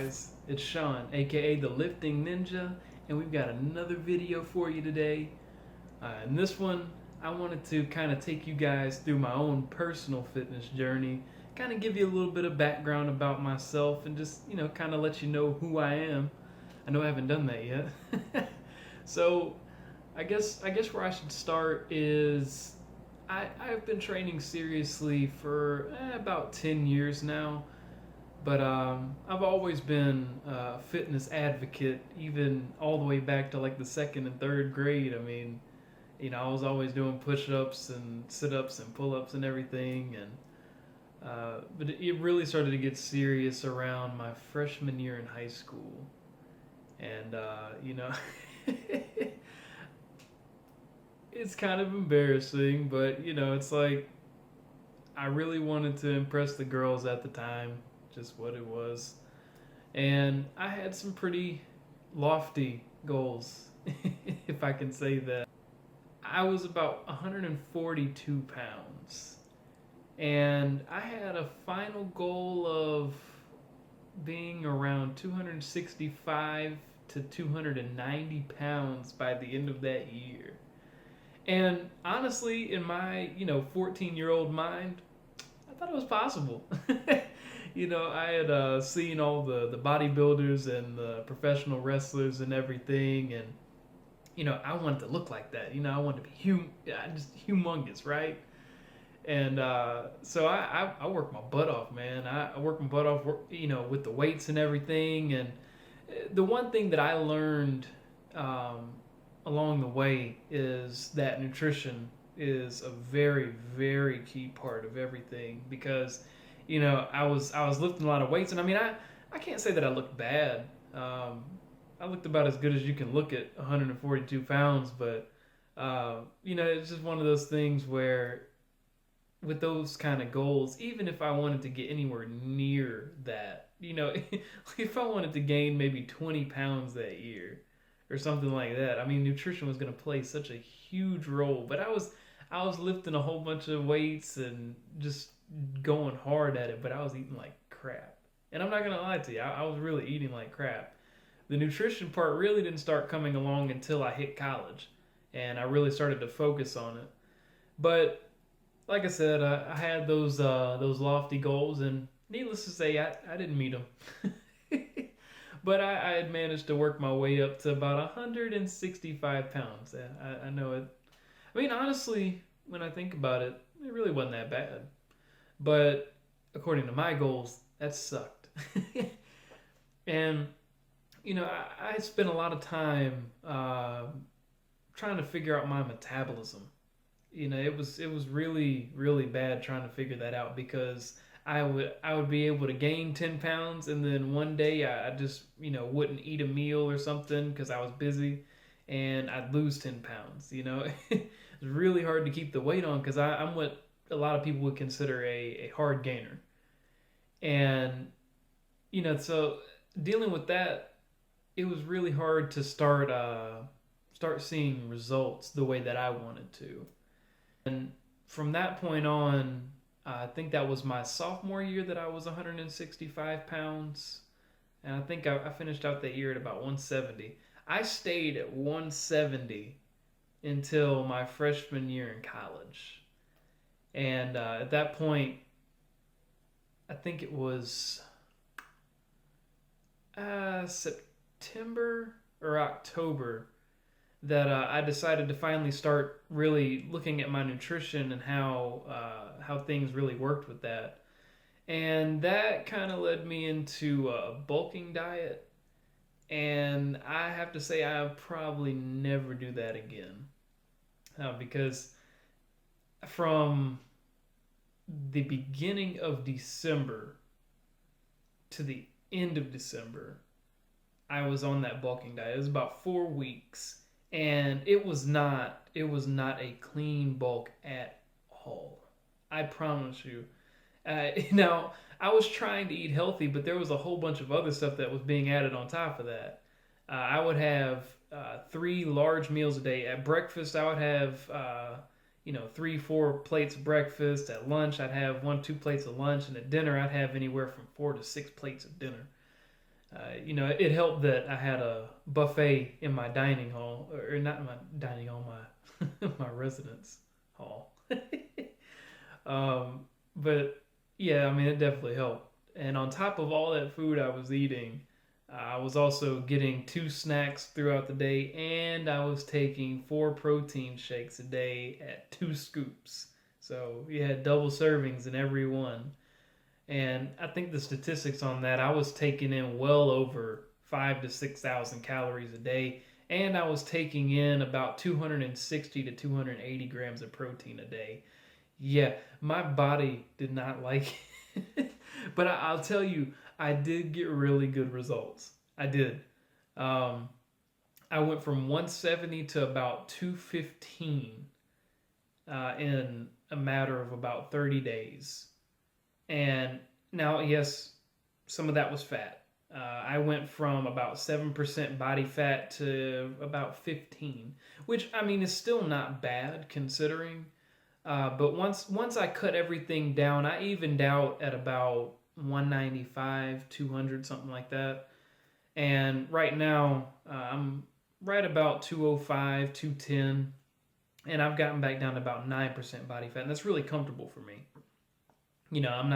guys? It's Sean, aka the Lifting Ninja, and we've got another video for you today. In this one, I wanted to kind of take you guys through my own personal fitness journey, kind of give you a little bit of background about myself, and just, kind of let you know who I am. I know I haven't done that yet. So, I guess where I should start is I've been training seriously for about 10 years now. But I've always been a fitness advocate, even all the way back to like the second and third grade. I mean, I was always doing push-ups and sit-ups and pull-ups and everything. And but it really started to get serious around my freshman year in high school. And it's kind of embarrassing, but it's like I really wanted to impress the girls at the time, just what it was. And I had some pretty lofty goals, if I can say that. I was about 142 pounds, and I had a final goal of being around 265 to 290 pounds by the end of that year. And honestly, in my 14-year-old mind, I thought it was possible. I had seen all the bodybuilders and the professional wrestlers and everything, and I wanted to look like that. I wanted to be just humongous, right? And so I worked my butt off, man. I worked my butt off, with the weights and everything. And the one thing that I learned along the way is that nutrition is a very, very key part of everything, because I was lifting a lot of weights, and I mean I can't say that I looked bad. I looked about as good as you can look at 142 pounds, but it's just one of those things where with those kind of goals, even if I wanted to get anywhere near that, if I wanted to gain maybe 20 pounds that year or something like that, I mean, nutrition was going to play such a huge role. But I was lifting a whole bunch of weights and just going hard at it, but I was eating like crap. And I'm not going to lie to you, I was really eating like crap. The nutrition part really didn't start coming along until I hit college, and I really started to focus on it. But like I said, I had those lofty goals, and needless to say, I didn't meet them. But I had managed to work my way up to about 165 pounds. I know it. I mean, honestly, when I think about it, it really wasn't that bad. But according to my goals, that sucked. And I spent a lot of time trying to figure out my metabolism. It was really, really bad trying to figure that out, because I would be able to gain 10 pounds, and then one day I just wouldn't eat a meal or something because I was busy, and I'd lose 10 pounds. It's really hard to keep the weight on, because I'm what a lot of people would consider a hard gainer. And so dealing with that, it was really hard to start seeing results the way that I wanted to. And from that point on, I think that was my sophomore year that I was 165 pounds. And I think I finished out that year at about 170. I stayed at 170 until my freshman year in college. And at that point, I think it was September or October that I decided to finally start really looking at my nutrition and how things really worked with that. And that kind of led me into a bulking diet. And I have to say, I'll probably never do that again. Because from the beginning of December to the end of December, I was on that bulking diet. It was about 4 weeks, and it was not a clean bulk at all. I promise you. Now, I was trying to eat healthy, but there was a whole bunch of other stuff that was being added on top of that. I would have 3 large meals a day. At breakfast, I would have 3-4 plates of breakfast. At lunch, I'd have 1-2 plates of lunch, and at dinner, I'd have anywhere from 4 to 6 plates of dinner. It helped that I had a buffet in my dining hall, or not my dining hall, my my residence hall. um, but yeah, I mean, it definitely helped. And on top of all that food I was eating, I was also getting 2 snacks throughout the day, and I was taking 4 protein shakes a day at 2 scoops. So you had double servings in every one. And I think the statistics on that, I was taking in well over 5 to 6,000 calories a day, and I was taking in about 260 to 280 grams of protein a day. Yeah, my body did not like it, but I'll tell you, I did get really good results. I did. Um, I went from 170 to about 215 in a matter of about 30 days. And now, yes, some of that was fat. I went from about 7% body fat to about 15, which I mean is still not bad considering. But once I cut everything down, I evened out at about 195, 200, something like that. And right now, I'm right about 205, 210, and I've gotten back down to about 9% body fat, and that's really comfortable for me. I'm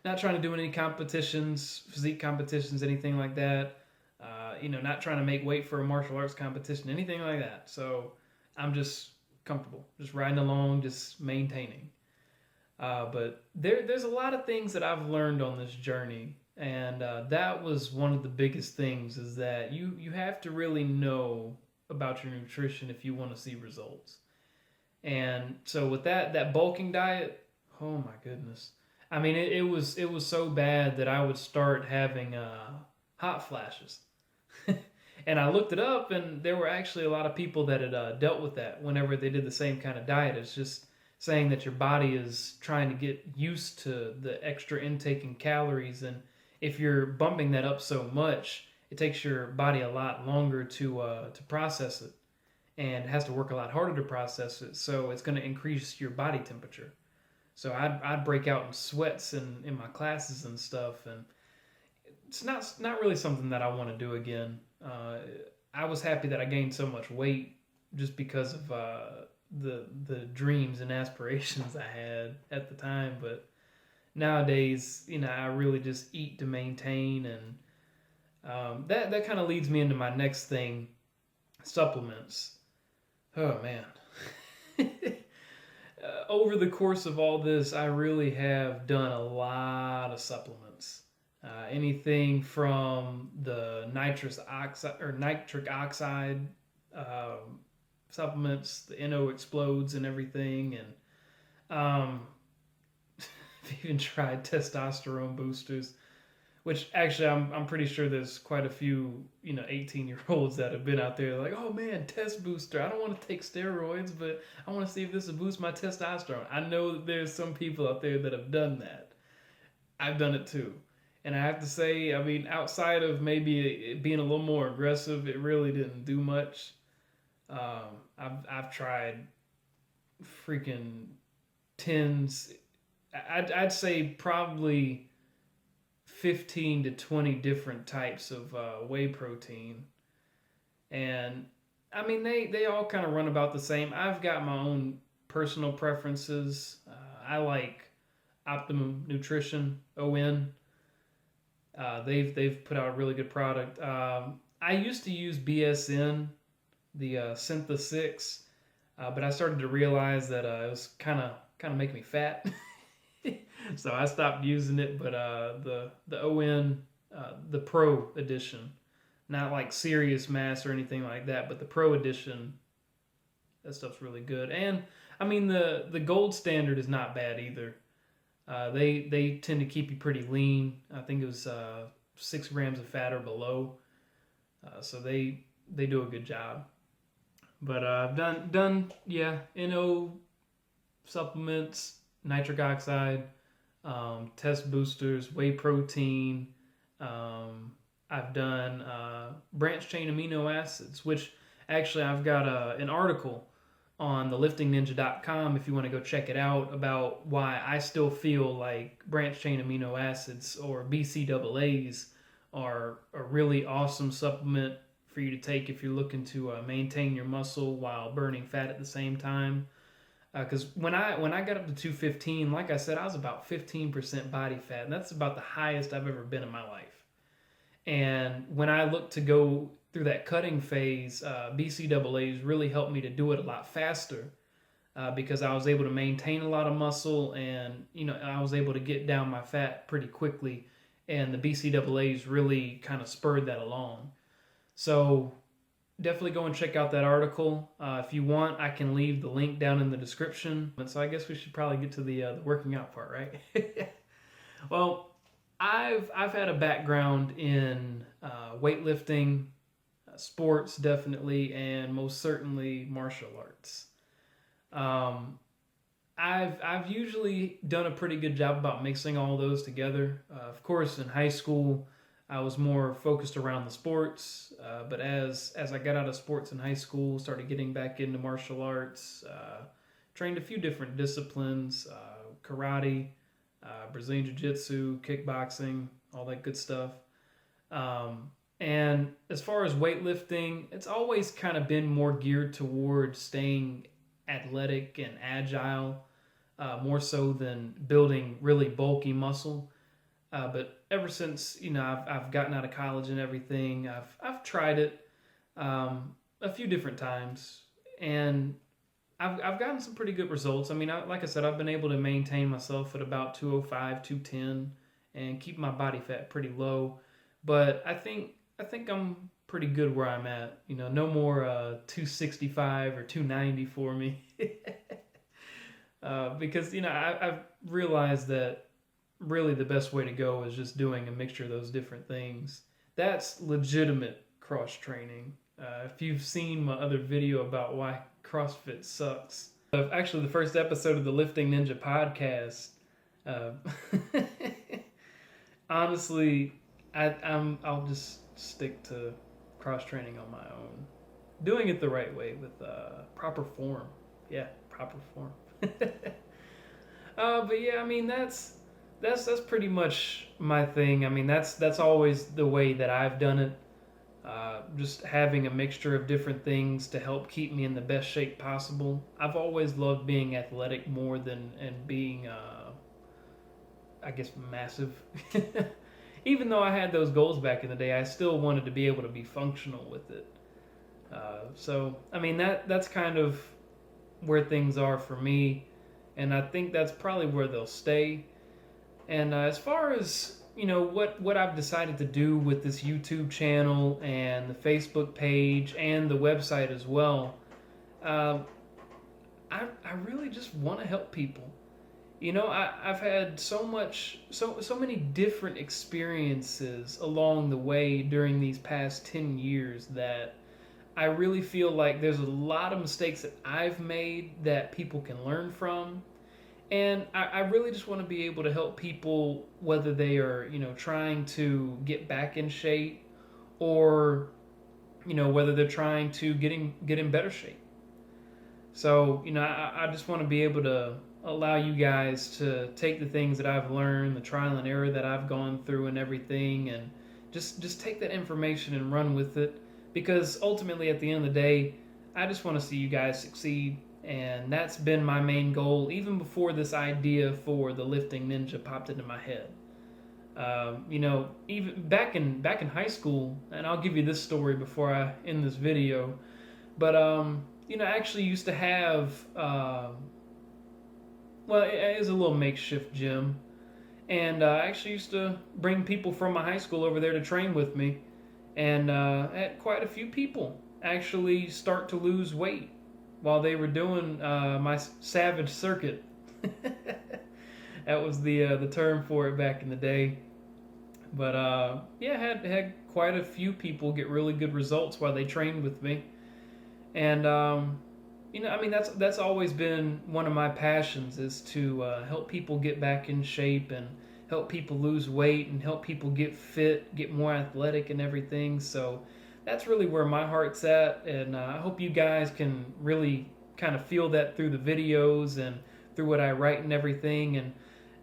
not trying to do any competitions, physique competitions, anything like that. Not trying to make weight for a martial arts competition, anything like that. So I'm just comfortable, just riding along, just maintaining. But there's a lot of things that I've learned on this journey, and that was one of the biggest things is that you have to really know about your nutrition if you want to see results. And so with that bulking diet, oh my goodness. I mean, it was so bad that I would start having hot flashes. And I looked it up, and there were actually a lot of people that had dealt with that whenever they did the same kind of diet. It's just saying that your body is trying to get used to the extra intake in calories, and if you're bumping that up so much, it takes your body a lot longer to process it, and it has to work a lot harder to process it. So it's going to increase your body temperature. So I'd break out in sweats in my classes and stuff, and it's not really something that I want to do again. I was happy that I gained so much weight just because of the dreams and aspirations I had at the time. But nowadays, I really just eat to maintain, and that kind of leads me into my next thing, supplements. Oh man. Over the course of all this, I really have done a lot of supplements. Anything from the nitric oxide supplements, the NO explodes and everything, and I've even tried testosterone boosters, which actually I'm pretty sure there's quite a few 18-year-olds that have been out there like, oh man, test booster. I don't want to take steroids, but I want to see if this will boost my testosterone. I know that there's some people out there that have done that. I've done it too. And I have to say, I mean, outside of maybe it being a little more aggressive, it really didn't do much. I've tried freaking tens. I'd say probably 15 to 20 different types of whey protein. And I mean, they all kind of run about the same. I've got my own personal preferences. I like Optimum Nutrition, ON. They've put out a really good product. I used to use BSN, the Syntha 6, but I started to realize that it was kind of making me fat. So I stopped using it, but the ON, the Pro Edition, not like Serious Mass or anything like that, but the Pro Edition, that stuff's really good. And I mean the gold standard is not bad either. They tend to keep you pretty lean. I think it was 6 grams of fat or below, so they do a good job. But I've done NO supplements, nitric oxide, test boosters, whey protein. I've done branched chain amino acids, which actually I've got an article on theliftingninja.com if you want to go check it out about why I still feel like branched chain amino acids or BCAAs are a really awesome supplement for you to take if you're looking to maintain your muscle while burning fat at the same time. Because when I got up to 215, like I said, I was about 15% body fat, and that's about the highest I've ever been in my life. And when I looked to go through that cutting phase, BCAAs really helped me to do it a lot faster, because I was able to maintain a lot of muscle, and I was able to get down my fat pretty quickly, and the BCAAs really kind of spurred that along. So definitely go and check out that article. If you want, I can leave the link down in the description. And so I guess we should probably get to the working out part, right? Well, I've had a background in weightlifting, sports definitely, and most certainly martial arts. I've usually done a pretty good job about mixing all those together. Of course, in high school, I was more focused around the sports, but as I got out of sports in high school, started getting back into martial arts, trained a few different disciplines, karate, Brazilian Jiu-Jitsu, kickboxing, all that good stuff. And as far as weightlifting, it's always kind of been more geared towards staying athletic and agile, more so than building really bulky muscle. But ever since I've gotten out of college and everything, I've tried it a few different times, and I've gotten some pretty good results. I mean, like I said, I've been able to maintain myself at about 205, 210, and keep my body fat pretty low. But I think I'm pretty good where I'm at. No more 265 or 290 for me, because I've realized that really the best way to go is just doing a mixture of those different things. That's legitimate cross training. If you've seen my other video about why CrossFit sucks, actually the first episode of the Lifting Ninja podcast, honestly, I'll just stick to cross training on my own, doing it the right way with proper form. Yeah, proper form. But yeah, I mean that's pretty much my thing. I mean that's always the way that I've done it. Just having a mixture of different things to help keep me in the best shape possible. I've always loved being athletic more than and being, I guess, massive. Even though I had those goals back in the day, I still wanted to be able to be functional with it. So I mean that's kind of where things are for me, and I think that's probably where they'll stay. And as far as what I've decided to do with this YouTube channel and the Facebook page and the website as well, I really just want to help people. I've had so many different experiences along the way during these past 10 years that I really feel like there's a lot of mistakes that I've made that people can learn from. And I really just want to be able to help people, whether they are, trying to get back in shape, or, whether they're trying to get in better shape. So, I just want to be able to allow you guys to take the things that I've learned, the trial and error that I've gone through and everything, and just take that information and run with it. Because ultimately, at the end of the day, I just want to see you guys succeed. And that's been my main goal, even before this idea for the Lifting Ninja popped into my head. Even back in high school, and I'll give you this story before I end this video. But I actually used to have, it is a little makeshift gym, and I actually used to bring people from my high school over there to train with me, and had quite a few people actually start to lose weight while they were doing my savage circuit. That was the term for it back in the day. But had quite a few people get really good results while they trained with me. And that's always been one of my passions, is to help people get back in shape and help people lose weight and help people get fit, get more athletic and everything. So that's really where my heart's at, and I hope you guys can really kind of feel that through the videos and through what I write and everything. And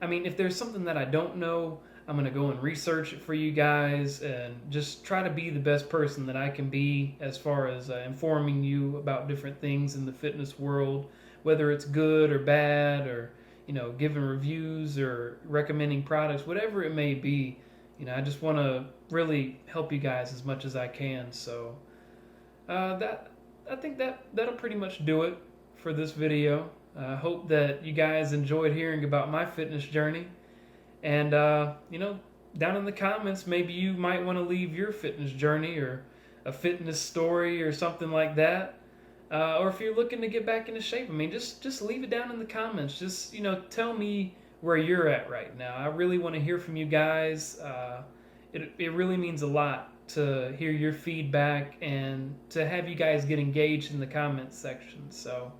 I mean, if there's something that I don't know, I'm going to go and research it for you guys and just try to be the best person that I can be as far as informing you about different things in the fitness world, whether it's good or bad, or giving reviews or recommending products, whatever it may be. I just want to really help you guys as much as I can. So I think that'll pretty much do it for this video. I hope that you guys enjoyed hearing about my fitness journey. And, down in the comments, maybe you might want to leave your fitness journey or a fitness story or something like that. Or if you're looking to get back into shape, I mean, just leave it down in the comments. Just, tell me where you're at right now. I really want to hear from you guys. It really means a lot to hear your feedback and to have you guys get engaged in the comments section. So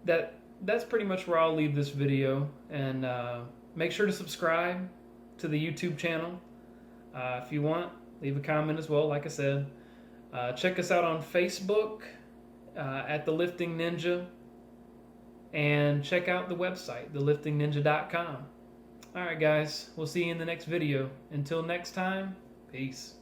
that's pretty much where I'll leave this video. And make sure to subscribe to the YouTube channel. If you want, leave a comment as well, like I said. Check us out on Facebook at The Lifting Ninja. And check out the website, theliftingninja.com. Alright guys, we'll see you in the next video. Until next time, peace.